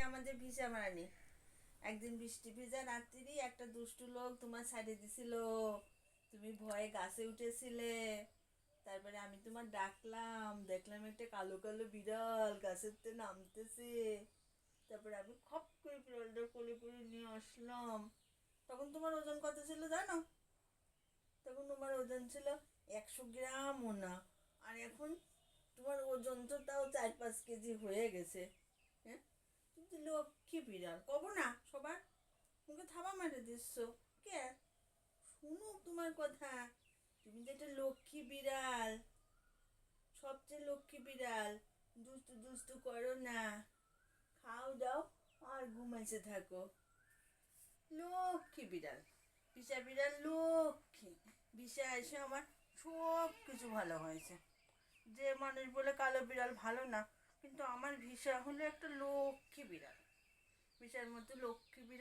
আমাদের ভিসা মারানি। একদিন বৃষ্টি ভিজা রাত্রি একটা দুষ্টু লোক তোমার ছাড়িয়ে দিছিল, তুমি ভয়ে গাছে উঠেছিলে। তারপরে আমি তোমার ডাকলাম, দেখলাম একটা কালো কালো বিড়াল গাছেতে নামতেছে। তারপরে আমি খপ করে বিড়ালটা কোলে করে নিয়ে আসলাম। তখন তোমার ওজন কত ছিল জানো? তখন তোমার ওজন ছিল 100 গ্রামও না। আর এখন তোমার ওজন তো তাও 4-5 কেজি হয়ে গেছে। হ্যাঁ, কিন্তু লক্ষ্মী বিড়াল কব না সবার মুখে থাবা মেরে দিচ্ছ। কে শুনুক তোমার কথা? তুমি যে একটা লক্ষ্মী বিড়াল, সবচেয়ে লক্ষ্মী বিড়াল, দুষ্টু দুষ্টু করো না, খাও দাও আর ঘুমাইছে থাকো। লক্ষ্মী বিড়াল, বিশা বিড়াল লক্ষ্মী। বিশা এসে আমার সব কিছু ভালো হয়েছে। যে মানুষ বলে কালো বিড়াল ভালো না, কিন্তু আমার ভিসা হলো একটা লক্ষ্মী বিড়াল। বিশার মতো লক্ষ্মী বিড়াল